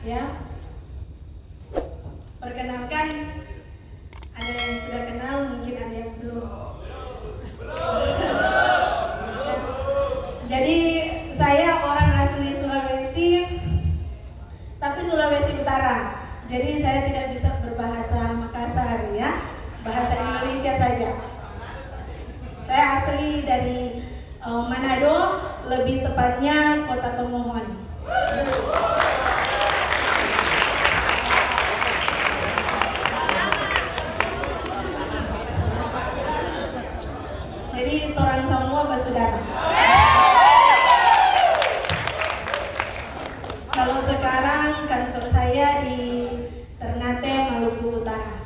ya. Perkenalkan, ada yang sudah kenal, mungkin ada yang belum. Jadi saya orang asli Sulawesi, tapi Sulawesi Utara. Jadi saya tidak bisa berbahasa Makassar ya, bahasa Indonesia saja. Saya asli dari Manado, lebih tepatnya Kota Tomohon. Jadi orang semua bersaudara. Kalau sekarang kantor saya di Ternate, Maluku Utara.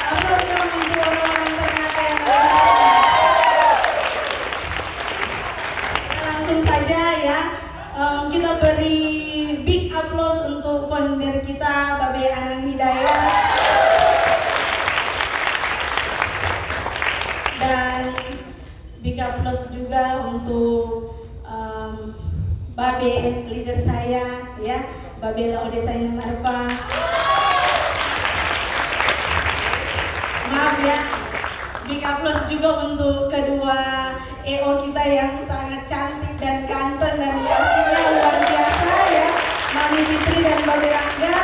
Aplaus dong untuk orang-orang Ternate. Langsung saja ya, kita beri big applause untuk founder kita, Babe Anang Hidayat. Dan big applause juga untuk Babe, leader saya ya, Babe Laodesa Inang Arfa. Maaf ya, big applause juga untuk kedua EO kita yang sangat cantik dan ganteng dan pastinya luar biasa ya, Mami Fitri dan Babe Rangga.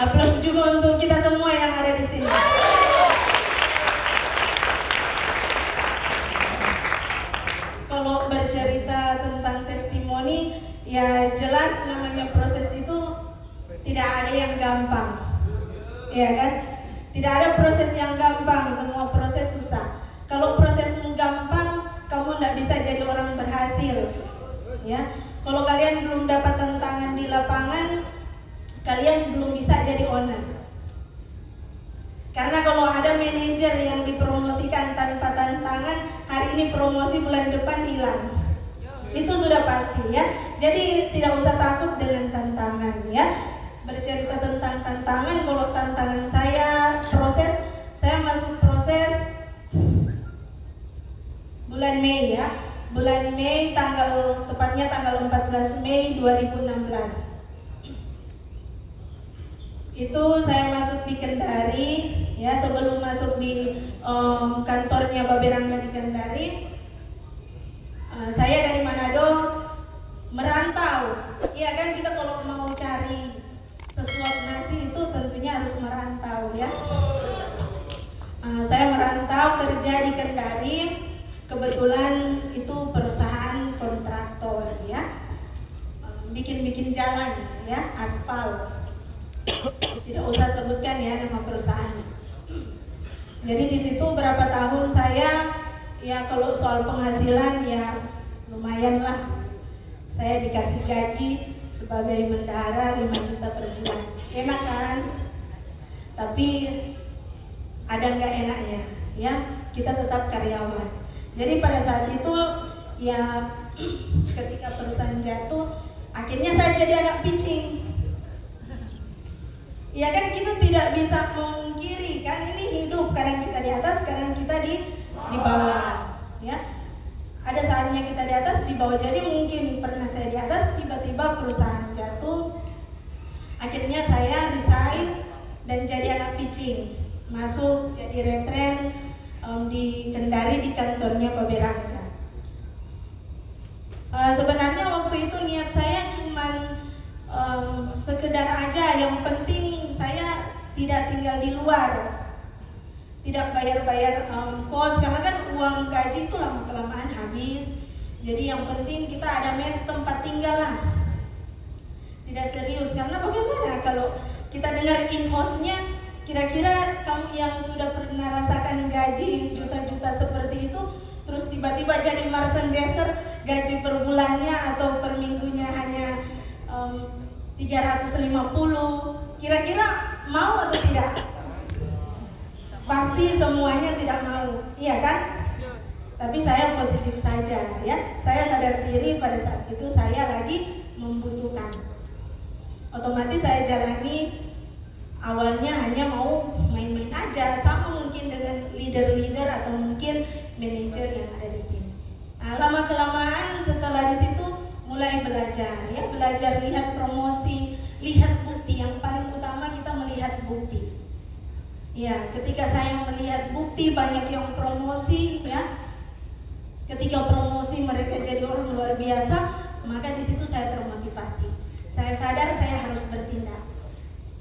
Applause juga untuk kita semua yang ada di sini. Kalau bercerita tentang testimoni, ya jelas namanya proses itu tidak ada yang gampang, ya kan? Tidak ada proses yang gampang, semua proses susah. Kalau prosesmu gampang, kamu tidak bisa jadi orang berhasil, ya. Kalau kalian belum dapat tantangan di lapangan, kalian belum bisa jadi owner. Karena kalau ada manajer yang dipromosikan tanpa tantangan, hari ini promosi bulan depan hilang. Itu sudah pasti ya. Jadi tidak usah takut dengan tantangan ya. Bercerita tentang tantangan, kalau tantangan saya saya masuk proses bulan Mei ya. Bulan Mei tepatnya tanggal 14 Mei 2016. Itu saya masuk di Kendari ya, sebelum masuk di kantornya Babe Rangga di Kendari, saya dari Manado merantau. Iya kan, kita kalau mau cari sesuap nasi itu tentunya harus merantau ya. Saya merantau kerja di Kendari, kebetulan itu perusahaan kontraktor ya, bikin jalan ya, aspal. Tidak usah sebutkan ya nama perusahaannya. Jadi di situ berapa tahun saya ya, kalau soal penghasilan ya lumayan lah. Saya dikasih gaji sebagai bendahara 5 juta per bulan. Enak kan? Tapi ada nggak enaknya ya, kita tetap karyawan. Jadi pada saat itu ya, ketika perusahaan jatuh, akhirnya saya jadi anak pitching. Ya kan, kita tidak bisa memungkiri kan, ini hidup, kadang kita di atas, kadang kita di bawah ya. Ada saatnya kita di atas, di bawah. Jadi mungkin pernah saya di atas, tiba-tiba perusahaan jatuh, akhirnya saya resign dan jadi anak pitching, masuk jadi retren di Kendari di kantornya Babe Rangga. Sebenarnya waktu itu niat saya cuman sekedar aja, yang penting saya tidak tinggal di luar, tidak bayar kos, karena kan uang gaji itu lama-kelamaan habis. Jadi yang penting kita ada mes tempat tinggal lah. Tidak serius, karena bagaimana kalau kita dengar in-house-nya, kira-kira kamu yang sudah pernah rasakan gaji juta-juta seperti itu, terus tiba-tiba jadi merchandiser, gaji per bulannya atau per minggunya hanya 350, kira-kira mau atau tidak? Pasti semuanya tidak mau, iya kan? Tapi saya positif saja ya. Saya sadar diri pada saat itu saya lagi membutuhkan. Otomatis saya jalani, awalnya hanya mau main-main aja, sama mungkin dengan leader-leader atau mungkin manajer yang ada di sini. Lama-kelamaan setelah di situ mulai belajar. belajar ya, belajar lihat promosi, lihat bukti. Yang paling utama kita melihat bukti. Ya, ketika saya melihat bukti banyak yang promosi ya, ketika promosi mereka jadi orang luar biasa, maka di situ saya termotivasi. Saya sadar saya harus bertindak.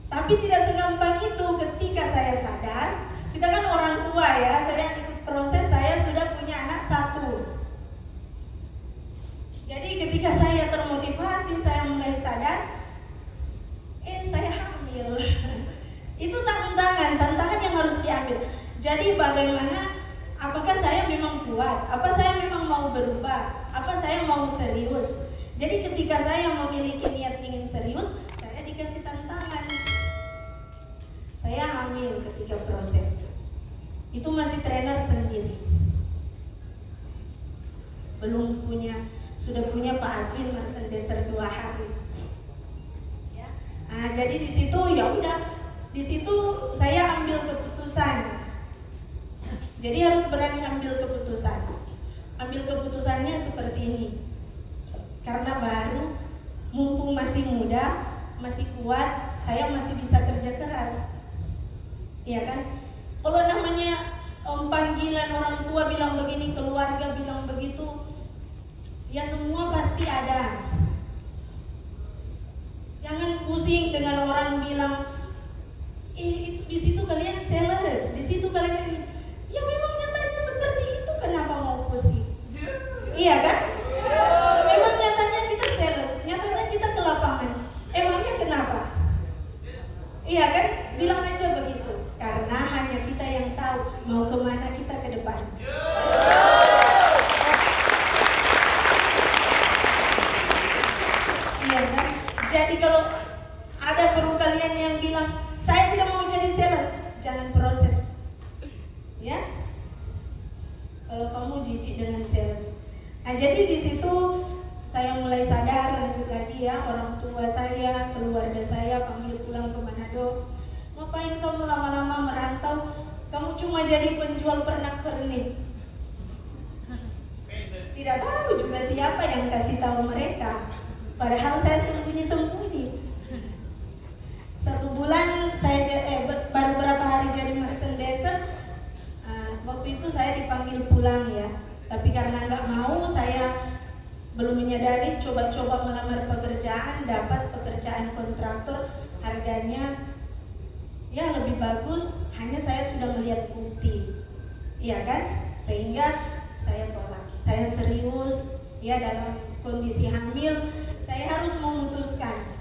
Tapi tidak segampang itu. Ketika saya sadar, kita kan orang tua ya, saya ikut proses, saya sudah punya anak 1. Jadi ketika saya termotivasi, saya mulai sadar, saya hamil. Itu tantangan yang harus diambil. Jadi bagaimana, apakah saya memang kuat? Apa saya memang mau berubah? Apa saya mau serius? Jadi ketika saya memiliki niat ingin serius, saya dikasih tantangan. Saya hamil ketika proses. Itu masih trainer sendiri. Belum punya, sudah punya Pak Adwin Mersendeser 2 hari. Ya. Nah, jadi di situ ya udah, di situ saya ambil keputusan. Jadi harus berani ambil keputusan. Ambil keputusannya seperti ini. Karena baru, mumpung masih muda, masih kuat, saya masih bisa kerja keras. Iya kan? Kalau namanya panggilan orang tua bilang begini, keluarga bilang begitu, ya semua pasti ada. Jangan pusing dengan orang bilang, itu di situ kalian sales, di situ kalian, ya memang nyatanya seperti itu, kenapa mau pusing? Iya kan? Memang nyatanya kita sales, nyatanya kita ke lapangan. Emangnya kenapa? Iya kan? Bilang aja begitu. Karena hanya kita yang tahu mau kemana kita ke depan. Iya kan? Jadi kalau ada guru kalian yang bilang, saya tidak mau jadi sales, jangan proses. Ya? Kalau kamu jijik dengan sales. Nah, jadi di situ saya mulai sadar, lanjut lagi ya, orang tua saya, keluarga saya panggil pulang ke Manado. Ngapain kamu lama-lama merantau? Kamu cuma jadi penjual pernak-pernik. Tidak tahu juga siapa yang kasih tahu mereka. Padahal saya sembunyi-sembunyi. 1 bulan saya baru berapa hari jadi merchandiser. Waktu itu saya dipanggil pulang ya. Tapi karena nggak mau, saya belum menyadari, coba-coba melamar pekerjaan, dapat pekerjaan kontraktor, harganya ya lebih bagus, hanya saya sudah melihat bukti, iya kan? Sehingga saya tolak. Saya serius, ya dalam kondisi hamil, saya harus memutuskan,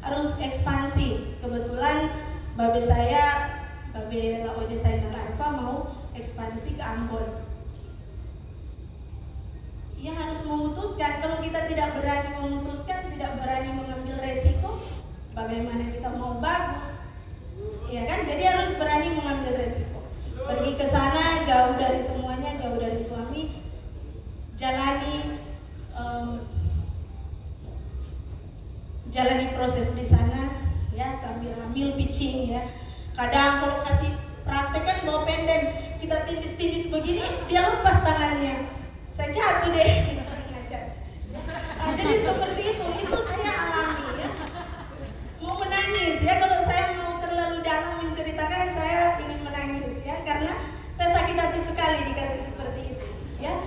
harus ekspansi. Kebetulan babe saya, babe Laode Sainal Arfa mau ekspansi ke Ambon. Ya harus memutuskan. Kalau kita tidak berani memutuskan, tidak berani mengambil resiko, bagaimana kita mau bagus? Ya kan? Jadi harus berani mengambil resiko. Pergi ke sana jauh dari semuanya, jauh dari suami, jalani proses di sana, ya sambil hamil pitching ya. Kadang kalau kasih praktek kan bawa penden, kita tindis-tindis begini, dia lepas tangannya. Saya jatuh deh ngajar. Jadi seperti itu saya alami ya. Mau menangis ya, kalau saya mau terlalu dalam menceritakan, saya ingin menangis ya, karena saya sakit hati sekali dikasih seperti itu ya.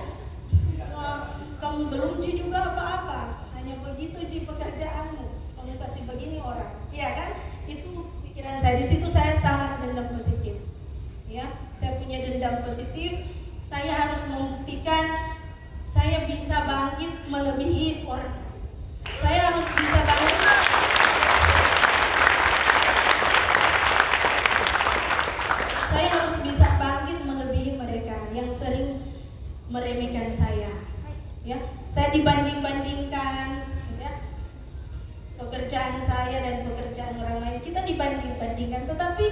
Kamu belum Ji juga apa-apa, hanya begitu Ji pekerjaanmu, kamu kasih begini orang, ya kan? Itu pikiran saya. Di situ saya sangat dendam positif ya. Saya punya dendam positif. Saya harus membuktikan saya bisa bangkit melebihi orang. Saya harus bisa bangkit. Saya harus bisa bangkit melebihi mereka yang sering meremehkan saya. Ya, saya dibanding-bandingkan, ya. Pekerjaan saya dan pekerjaan orang lain kita dibanding-bandingkan, tetapi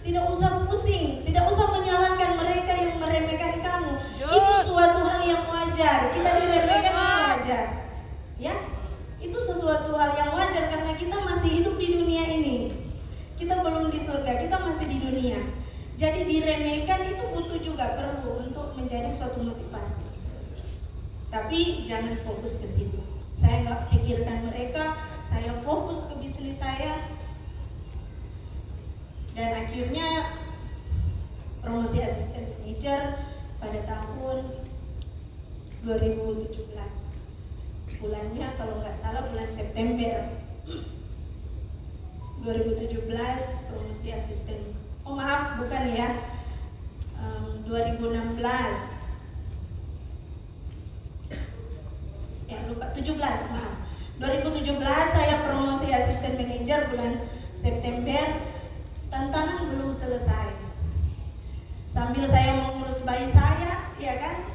tidak usah pusing, tidak usah menyalahkan mereka yang meremehkan kamu. Itu suatu hal yang wajar. Kita diremehkan itu wajar. Ya. Itu sesuatu hal yang wajar karena kita masih hidup di dunia ini. Kita belum di surga, kita masih di dunia. Jadi diremehkan itu butuh juga, perlu untuk menjadi suatu motivasi. Tapi jangan fokus ke situ. Saya nggak pikirkan mereka, saya fokus ke bisnis saya. Dan akhirnya promosi asisten manajer pada tahun 2017. Bulannya kalau nggak salah bulan September 2017 promosi asisten. Oh maaf, bukan ya. 2016. Ya lupa, 17 maaf. 2017 saya promosi asisten manajer bulan September. Tantangan belum selesai. Sambil saya mengurus bayi saya, ya kan?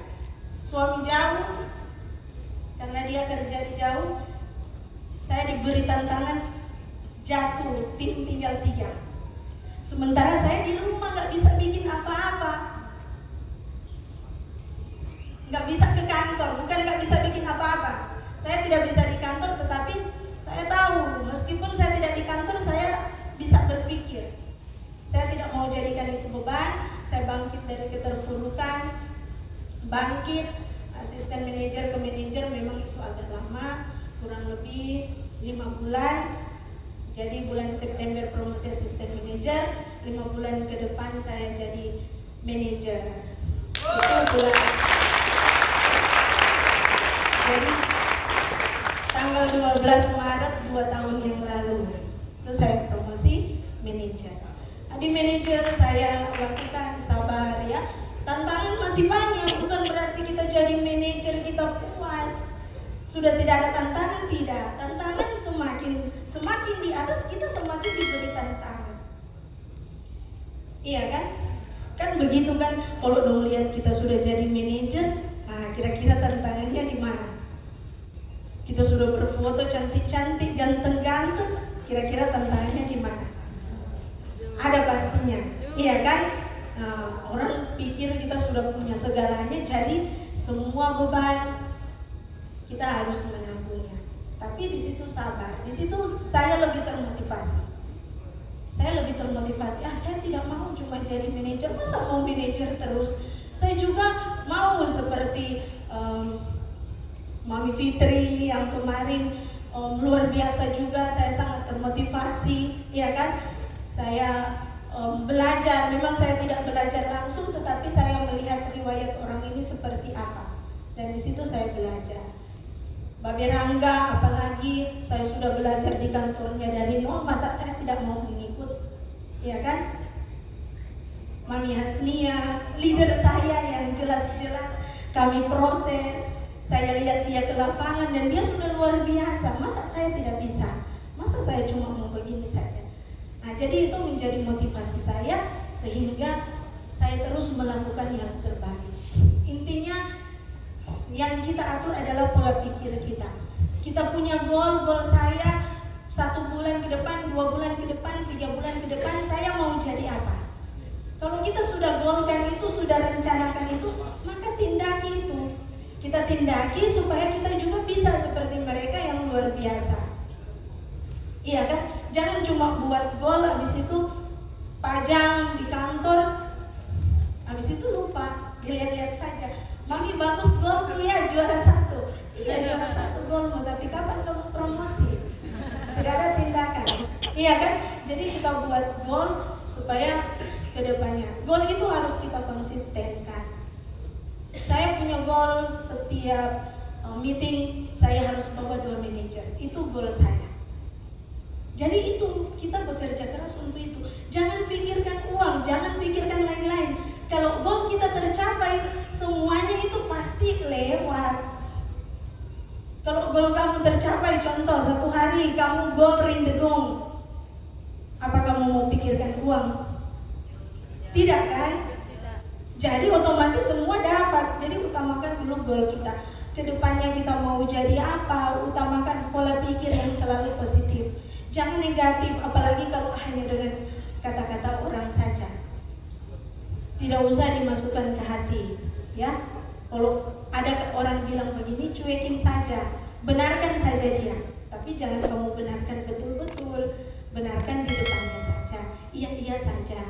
Suami jauh, karena dia kerja di jauh. Saya diberi tantangan jatuh, tim tinggal 3. Sementara saya di rumah nggak bisa bikin apa-apa, nggak bisa ke kantor. Bukan nggak bisa bikin apa-apa, saya tidak bisa di kantor, tetapi saya tahu meskipun saya tidak di kantor, saya bisa berpikir. Saya tidak mau jadikan itu beban. Saya bangkit dari keterpurukan, bangkit asisten manajer ke manajer. Memang itu agak lama, kurang lebih 5 bulan. Jadi bulan September promosi asisten manajer, 5 bulan ke depan saya jadi manajer. Itu bulan. Jadi tanggal 12 Maret 2 tahun yang lalu itu saya promosi manajer. Di manajer saya lakukan, sabar ya. Tantangan masih banyak, bukan berarti kita jadi manajer kita puas. Sudah tidak ada tantangan, tidak. Tantangan semakin di atas kita semakin diberi tantangan. Iya kan? Kan begitu kan? Kalau dong lihat kita sudah jadi manajer, nah kira-kira tantangannya di mana? Kita sudah berfoto cantik-cantik, ganteng-ganteng, kira-kira tantangannya di mana? Ada pastinya, iya kan? Nah, orang pikir kita sudah punya segalanya, jadi semua beban kita harus menangguhnya. Tapi di situ sabar, di situ saya lebih termotivasi. Saya tidak mau cuma jadi manajer, masa mau manajer terus? Saya juga mau seperti Mami Fitri yang kemarin luar biasa juga, saya sangat termotivasi, ya kan? Saya belajar, memang saya tidak belajar langsung, tetapi saya melihat riwayat orang ini seperti apa, dan di situ saya belajar. Babe Rangga, apalagi saya sudah belajar di kantornya dari nol, masa saya tidak mau mengikut, ya kan? Mami Hasnia, leader saya yang jelas-jelas kami proses, saya lihat dia ke lapangan dan dia sudah luar biasa, masa saya tidak bisa? Masa saya cuma mau begini saja? Nah, jadi itu menjadi motivasi saya sehingga saya terus melakukan yang terbaik. Intinya yang kita atur adalah pola pikir kita. Kita punya goal saya 1 bulan ke depan, 2 bulan ke depan, 3 bulan ke depan saya mau jadi apa. Kalau kita sudah goalkan itu, sudah rencanakan itu, maka tindaki itu. Kita tindaki supaya kita juga bisa seperti mereka yang luar biasa. Iya kan? Jangan cuma buat goal habis itu pajang di kantor, habis itu lupa, dilihat-lihat saja. Mami bagus golku ya, juara 1. Iya juara 1 golmu, tapi kapan kamu promosi? Tidak ada tindakan. Iya kan? Jadi kita buat goal supaya kedepannya. Goal itu harus kita konsistenkan. Saya punya goal setiap meeting saya harus bawa 2 manajer. Itu goal saya. Jadi itu kita bekerja keras untuk itu. Jangan pikirkan uang, jangan pikirkan lain-lain. Kalau goal kita tercapai, semuanya itu pasti lewat. Kalau goal kamu tercapai, contoh 1 hari kamu goal ring the gong, apa kamu mau pikirkan uang? Tidak kan? Jadi otomatis semua dapat. Jadi utamakan dulu goal kita. Kedepannya kita mau jadi apa? Utamakan pola pikir yang selalu positif. Jangan negatif, apalagi kalau hanya dengan kata-kata orang saja. Tidak usah dimasukkan ke hati, ya. Kalau ada orang bilang begini, cuekin saja, benarkan saja dia. Tapi jangan kamu benarkan betul-betul, benarkan di depannya saja. Iya saja.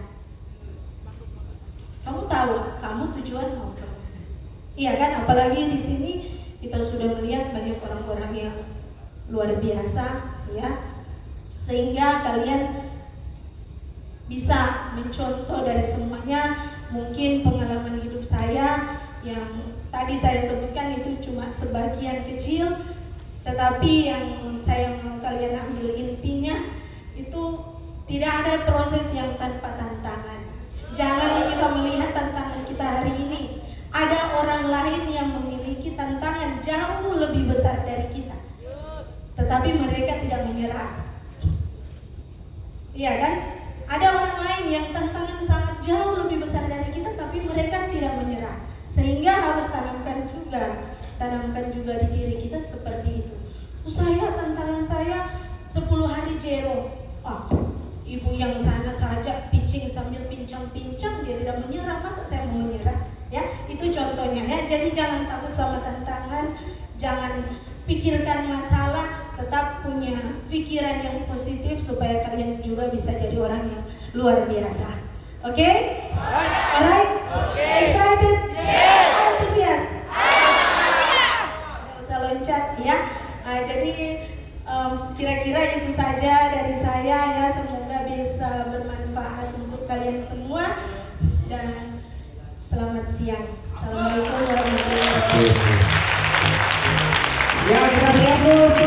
Kamu tahu, kamu tujuan mau kemana? Iya kan? Apalagi di sini kita sudah melihat banyak orang-orang yang luar biasa ya, sehingga kalian bisa mencontoh dari semuanya. Mungkin pengalaman hidup saya yang tadi saya sebutkan itu cuma sebagian kecil, tetapi yang saya mau kalian ambil intinya itu tidak ada proses yang tanpa tantangan. Jangan kita melihat tantangan kita hari ini. Ada orang lain yang memiliki tantangan jauh lebih besar dari kita, tetapi mereka tidak menyerah. Iya kan? Ada orang lain yang tantangan sangat jauh lebih besar dari kita, tapi mereka tidak menyerah. Sehingga harus tanamkan juga di diri kita seperti itu. Tantangan saya 10 hari zero. Ibu yang sana saja pitching sambil pincang-pincang, dia tidak menyerah, masa saya mau menyerah? Ya, itu contohnya ya. Jadi jangan takut sama tantangan, jangan pikirkan masalah, tetap punya pikiran yang positif supaya kalian juga bisa jadi orang yang luar biasa. Oke? Alright? Excited? Antusias? Nggak usah loncat ya. Jadi kira-kira itu saja dari saya ya. Semoga bisa bermanfaat untuk kalian semua dan selamat siang. Assalamualaikum warahmatullahi wabarakatuh. Ya, kita beri aplaus.